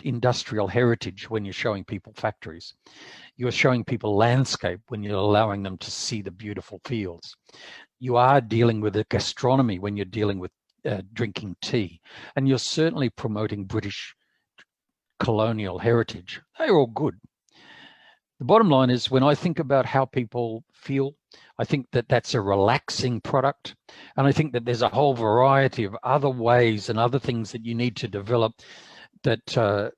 industrial heritage when you're showing people factories. You're showing people landscape when you're allowing them to see the beautiful fields. You are dealing with a gastronomy when you're dealing with drinking tea. And you're certainly promoting British colonial heritage. They're all good. The bottom line is, when I think about how people feel, I think that that's a relaxing product. And I think that there's a whole variety of other ways and other things that you need to develop that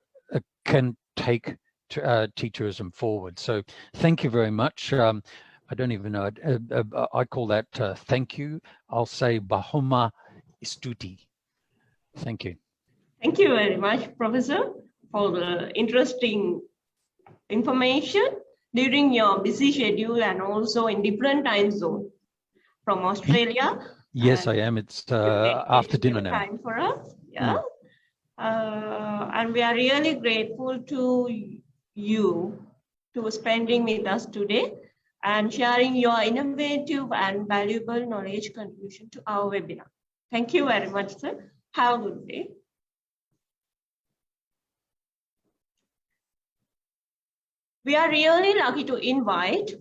can take tea tourism forward. So thank you very much. I don't even know, I call that thank you. I'll say Bahoma Istuti. Thank you. Thank you very much, Professor, for the interesting information during your busy schedule and also in different time zone from Australia. Yes, I am. It's after dinner now. Time for us, yeah. And we are really grateful to you to spending with us today and sharing your innovative and valuable knowledge contribution to our webinar. Thank you very much, sir. Have a good day. We are really lucky to invite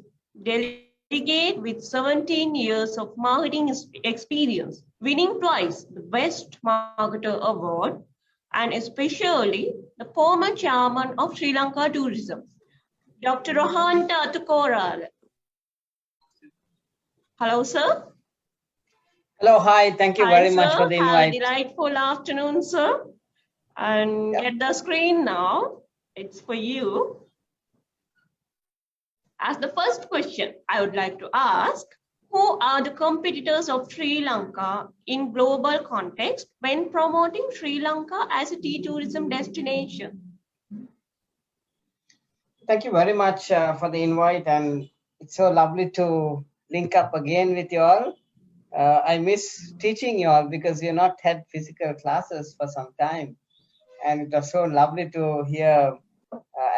delegate with 17 years of marketing experience, winning twice the Best Marketer Award, and especially the former chairman of Sri Lanka Tourism, Dr. Rohanta Atukorala. Hello, sir. Hello, hi. Thank you very much for the invite. Have a delightful afternoon, sir. And get the screen now. It's for you. As the first question, I would like to ask, who are the competitors of Sri Lanka in global context when promoting Sri Lanka as a tea tourism destination? Thank you very much for the invite, and it's so lovely to link up again with you all. I miss teaching you all because you've not had physical classes for some time, and it was so lovely to hear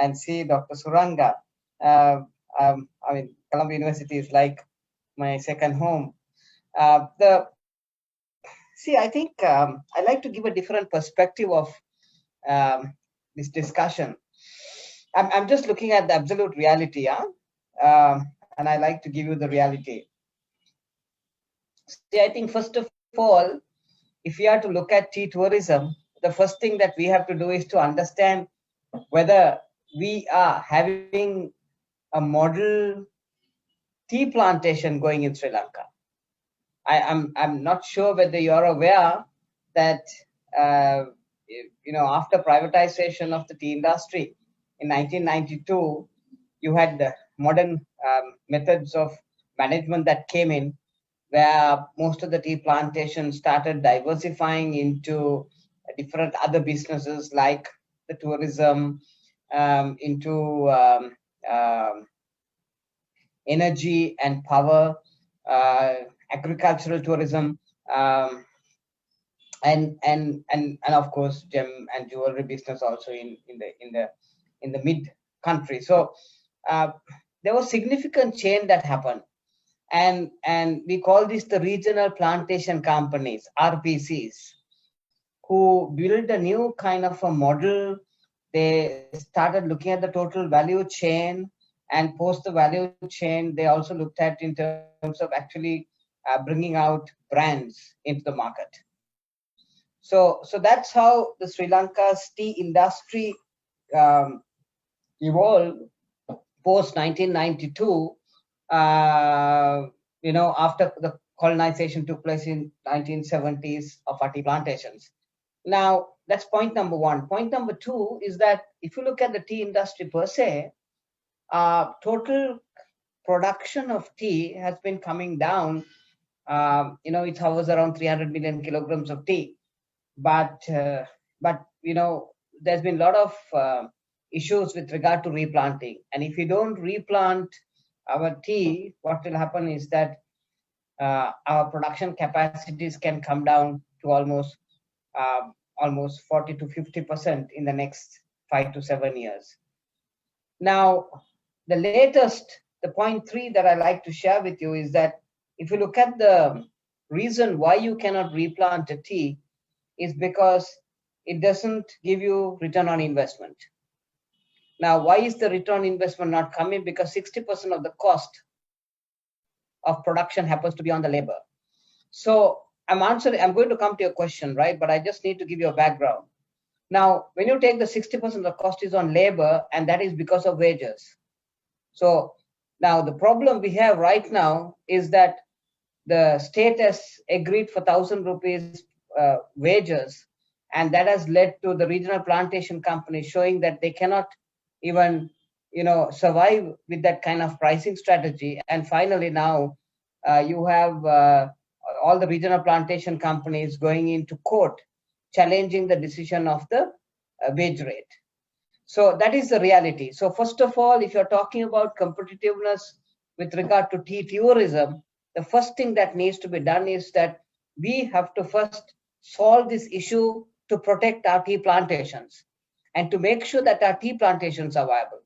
and see Dr. Suranga. I mean, Colombo University is like my second home. I think I like to give a different perspective of this discussion. I'm just looking at the absolute reality, and I like to give you the reality. See, I think first of all, if we are to look at tea tourism, the first thing that we have to do is to understand whether we are having a model tea plantation going in Sri Lanka. I'm not sure whether you're aware that after privatization of the tea industry in 1992, you had the modern methods of management that came in, where most of the tea plantations started diversifying into different other businesses like the tourism, into energy and power, agricultural tourism, and of course gem and jewelry business also in the mid country. So there was significant change that happened, and we call this the regional plantation companies, RPCs, who built a new kind of a model. They started looking at the total value chain, and post the value chain, they also looked at in terms of actually bringing out brands into the market. So that's how the Sri Lanka's tea industry evolved post 1992. After the colonization took place in 1970s of our tea plantations. Now, that's point number one. Point number two is that if you look at the tea industry per se, total production of tea has been coming down. It hovers around 300 million kilograms of tea. But there's been a lot of issues with regard to replanting. And if you don't replant our tea, what will happen is that our production capacities can come down to almost 40 to 50% in the next 5 to 7 years. Now, the point 3 that I like to share with you is that if you look at the reason why you cannot replant a tea is because it doesn't give you return on investment. Now, why is the return on investment not coming? Because 60% of the cost of production happens to be on the labor. So I'm going to come to your question, right? But I just need to give you a background. Now, when you take the 60% of the cost is on labor, and that is because of wages. So now the problem we have right now is that the state has agreed for 1,000 rupees wages, and that has led to the regional plantation companies showing that they cannot even survive with that kind of pricing strategy. And finally now you have all the regional plantation companies going into court challenging the decision of the wage rate. So that is the reality. So first of all, if you're talking about competitiveness with regard to tea tourism, the first thing that needs to be done is that we have to first solve this issue to protect our tea plantations and to make sure that our tea plantations are viable.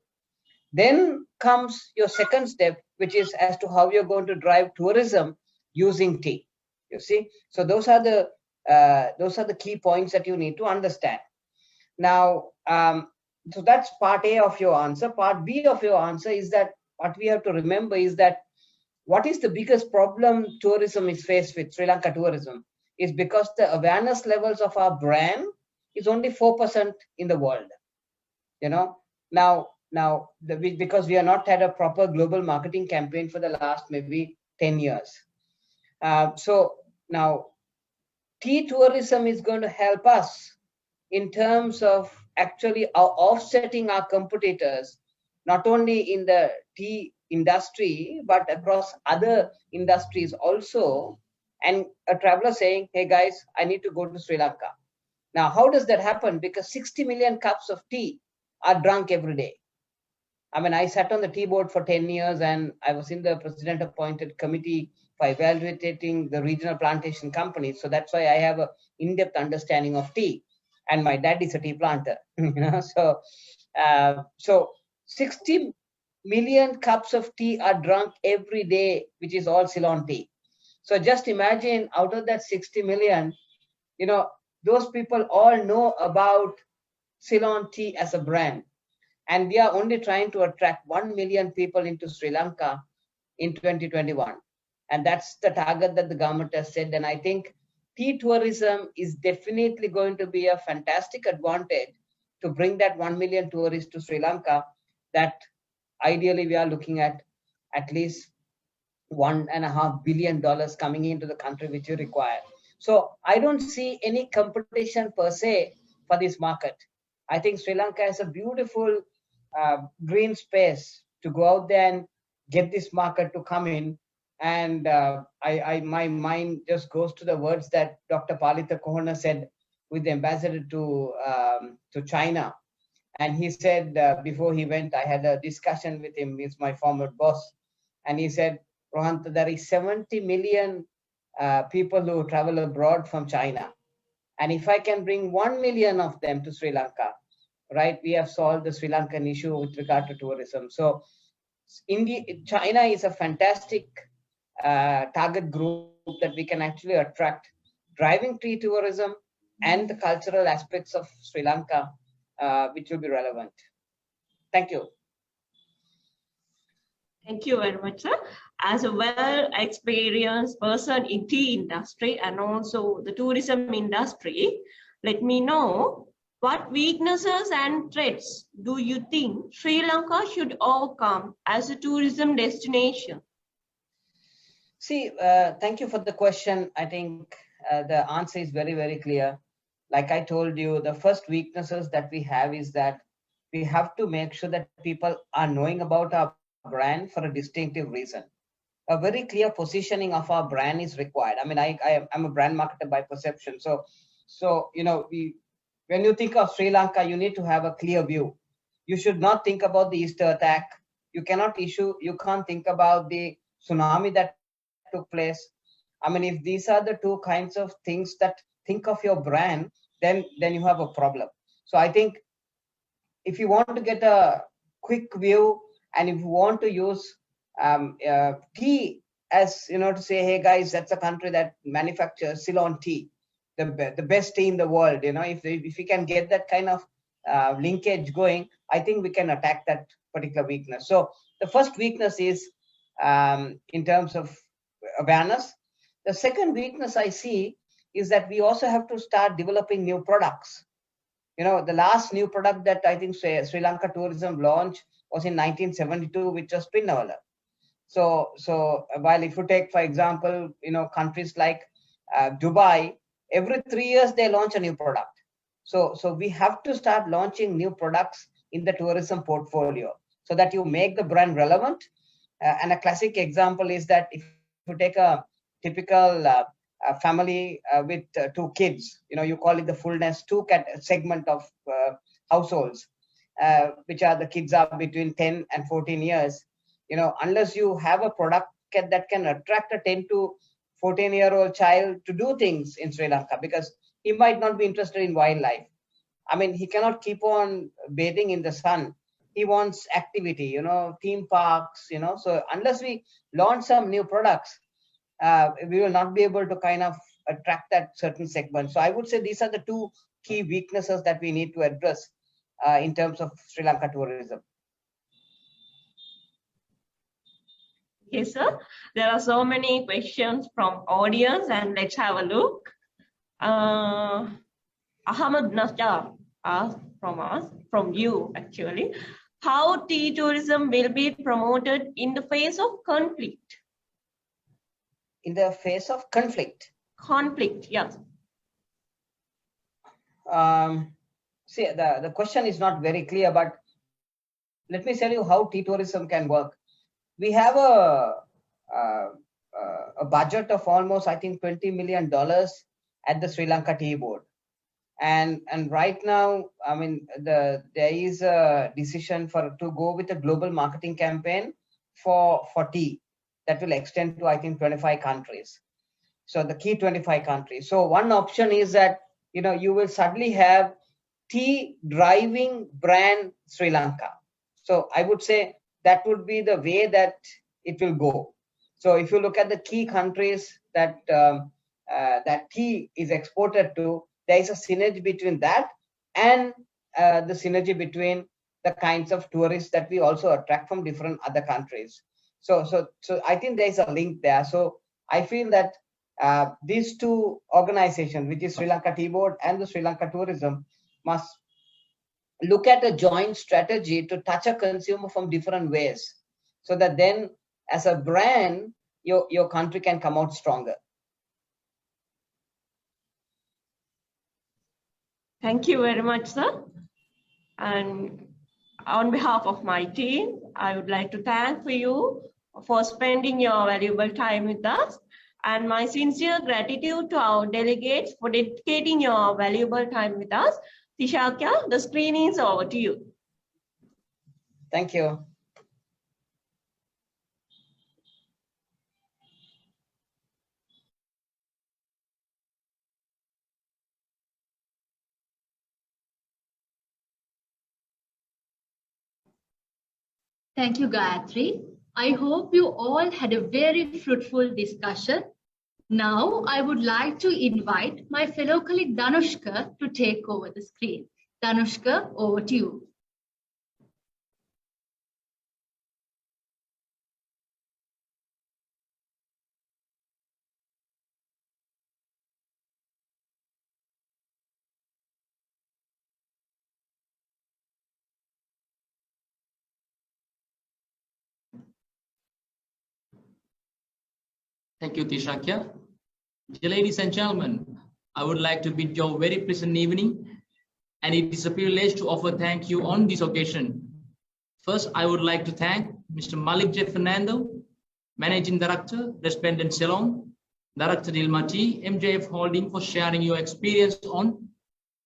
Then comes your second step, which is as to how you're going to drive tourism using tea. You see, so those are the key points that you need to understand. Now, so that's part A of your answer. Part B of your answer is that what we have to remember is that what is the biggest problem tourism is faced with, Sri Lanka tourism, is because the awareness levels of our brand is only 4% in the world. Because we have not had a proper global marketing campaign for the last maybe 10 years. So now tea tourism is going to help us in terms of actually offsetting our competitors, not only in the tea industry, but across other industries also. And a traveler saying, hey guys, I need to go to Sri Lanka. Now, how does that happen? Because 60 million cups of tea are drunk every day. I mean, I sat on the tea board for 10 years and I was in the president appointed committee for evaluating the regional plantation companies. So that's why I have an in-depth understanding of tea. And my dad is a tea planter. So 60 million cups of tea are drunk every day, which is all Ceylon tea. So just imagine out of that 60 million, those people all know about Ceylon tea as a brand. And we are only trying to attract 1 million people into Sri Lanka in 2021. And that's the target that the government has set. And I think tea tourism is definitely going to be a fantastic advantage to bring that 1 million tourists to Sri Lanka, that ideally we are looking at least $1.5 billion coming into the country, which you require. So I don't see any competition per se for this market. I think Sri Lanka has a beautiful green space to go out there and get this market to come in. And my mind just goes to the words that Dr. Palitha Kohana said with the ambassador to China. And he said, before he went, I had a discussion with him, he's my former boss. And he said, Rohanta, there is 70 million people who travel abroad from China. And if I can bring 1 million of them to Sri Lanka, right, we have solved the Sri Lankan issue with regard to tourism. So China is a fantastic target group that we can actually attract, driving tea tourism and the cultural aspects of Sri Lanka, which will be relevant. Thank you. Thank you very much, sir. As a well-experienced person in tea industry and also the tourism industry, let me know what weaknesses and threats do you think Sri Lanka should overcome as a tourism destination? See, thank you for the question. I think the answer is very, very clear. Like I told you, the first weaknesses that we have is that we have to make sure that people are knowing about our brand for a distinctive reason. A very clear positioning of our brand is required. I mean, I'm a brand marketer by perception. So you know, when you think of Sri Lanka, you need to have a clear view. You should not think about the Easter attack. You can't think about the tsunami that took place. I mean, if these are the two kinds of things that think of your brand, then you have a problem. So I think if you want to get a quick view, and if you want to use tea as, you know, to say, hey guys, that's a country that manufactures Ceylon tea, the best tea in the world. You know, if we can get that kind of linkage going, I think we can attack that particular weakness. So the first weakness is in terms of awareness. The second weakness I see is that we also have to start developing new products. You know, the last new product that I think Sri Lanka tourism launched was in 1972, which was Pinnavala. So while if you take, for example, you know, countries like Dubai, every 3 years they launch a new product. So we have to start launching new products in the tourism portfolio so that you make the brand relevant. And a classic example is that if you take a typical family with 2 kids, you know, you call it the fullness 2 segment of households, which are the kids are between 10 and 14 years. You know, unless you have a product that can attract a 10 to 14-year-old child to do things in Sri Lanka, because he might not be interested in wildlife. I mean, he cannot keep on bathing in the sun. He wants activity, you know, theme parks, you know. So unless we launch some new products, we will not be able to kind of attract that certain segment. So I would say these are the 2 key weaknesses that we need to address in terms of Sri Lanka tourism. Yes, sir. There are so many questions from audience, and let's have a look. Ahmed Najar asked from you actually, how tea tourism will be promoted in the face of conflict? In the face of conflict? Conflict, yes. See, the question is not very clear, but let me tell you how tea tourism can work. We have a budget of almost, I think, $20 million at the Sri Lanka Tea Board. And right now, I mean, there is a decision to go with a global marketing campaign for tea that will extend to, I think, 25 countries. So the key 25 countries. So one option is that, you know, you will suddenly have tea driving brand Sri Lanka. So I would say that would be the way that it will go. So if you look at the key countries that that tea is exported to, there is a synergy between that and the synergy between the kinds of tourists that we also attract from different other countries. So I think there is a link there. So I feel that these 2 organizations, which is Sri Lanka Tea Board and the Sri Lanka Tourism, must look at a joint strategy to touch a consumer from different ways, so that then as a brand, your country can come out stronger. Thank you very much, sir. And on behalf of my team, I would like to thank you for spending your valuable time with us, and my sincere gratitude to our delegates for dedicating your valuable time with us. Tishakya, the screen is over to you. Thank you. Thank you, Gayatri. I hope you all had a very fruitful discussion. Now, I would like to invite my fellow colleague Danushka to take over the screen. Danushka, over to you. Thank you, Tishakya. Dear ladies and gentlemen, I would like to bid you a very pleasant evening, and it is a privilege to offer thank you on this occasion. First, I would like to thank Mr. Malik J. Fernando, Managing Director, Resplendent Ceylon, Director Dilma T, MJF Holding, for sharing your experience on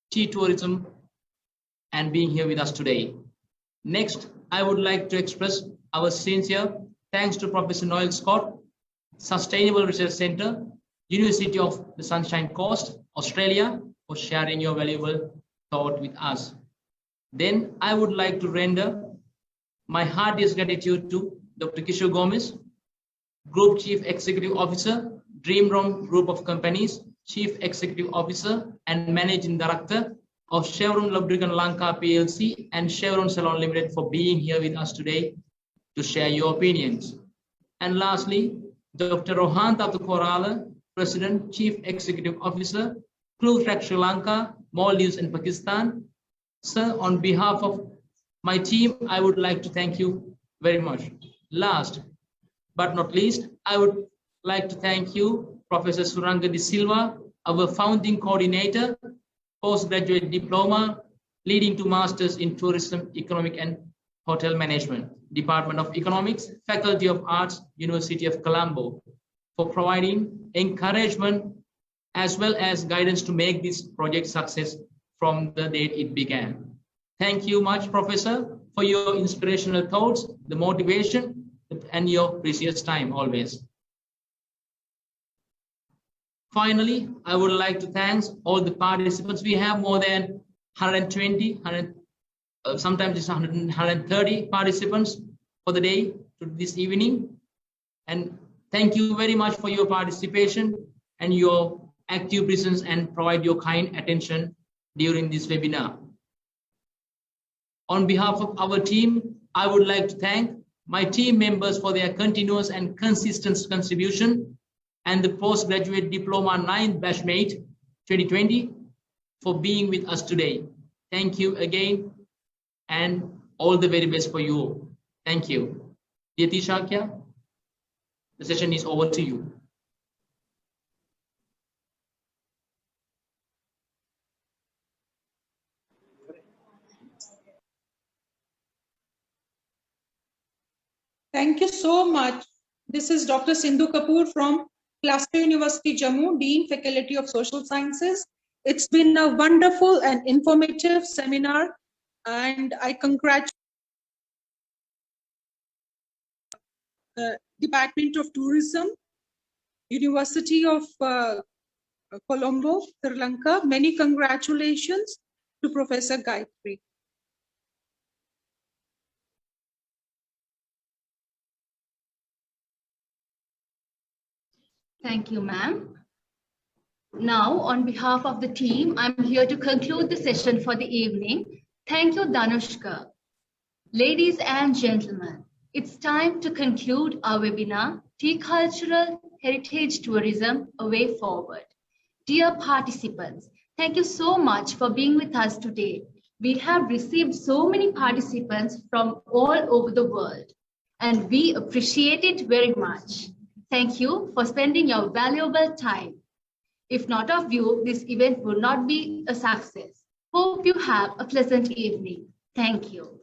tea tourism and being here with us today. Next, I would like to express our sincere thanks to Professor Noel Scott, Sustainable Research Center, University of the Sunshine Coast, Australia, for sharing your valuable thought with us. Then I would like to render my heartiest gratitude to Dr. Kishore Gomez, Group Chief Executive Officer, Dreamrom Group of Companies, Chief Executive Officer and Managing Director of Chevron Lubricant Lanka PLC and Chevron Ceylon Limited, for being here with us today to share your opinions. And lastly, Dr. Rohan Tatukorala, President, Chief Executive Officer, Clutrack Sri Lanka, Maldives and Pakistan. Sir, on behalf of my team, I would like to thank you very much. Last but not least, I would like to thank you, Professor Suranga De Silva, our founding coordinator, postgraduate diploma, leading to masters in tourism, economic and hotel management, Department of Economics, Faculty of Arts, University of Colombo, for providing encouragement as well as guidance to make this project success from the date it began. Thank you much, Professor, for your inspirational thoughts, the motivation, and your precious time always. Finally, I would like to thank all the participants. We have more than 120, sometimes it's 130 participants for the day to this evening. And thank you very much for your participation and your active presence and provide your kind attention during this webinar. On behalf of our team, I would like to thank my team members for their continuous and consistent contribution, and the Postgraduate Diploma 9th Batchmate 2020 for being with us today. Thank you again, and all the very best for you. Thank you. Dear Tishakya, the session is over to you. Thank you so much. This is Dr. Sindhu Kapoor from Cluster University, Jammu, Dean, Faculty of Social Sciences. It's been a wonderful and informative seminar, and I congratulate the Department of Tourism, University of Colombo, Sri Lanka. Many congratulations to Professor Gayatri. Thank you, ma'am. Now, on behalf of the team, I'm here to conclude the session for the evening. Thank you, Danushka. Ladies and gentlemen, it's time to conclude our webinar, Tea Cultural Heritage Tourism, A Way Forward. Dear participants, thank you so much for being with us today. We have received so many participants from all over the world, and we appreciate it very much. Thank you for spending your valuable time. If not of you, this event would not be a success. Hope you have a pleasant evening. Thank you.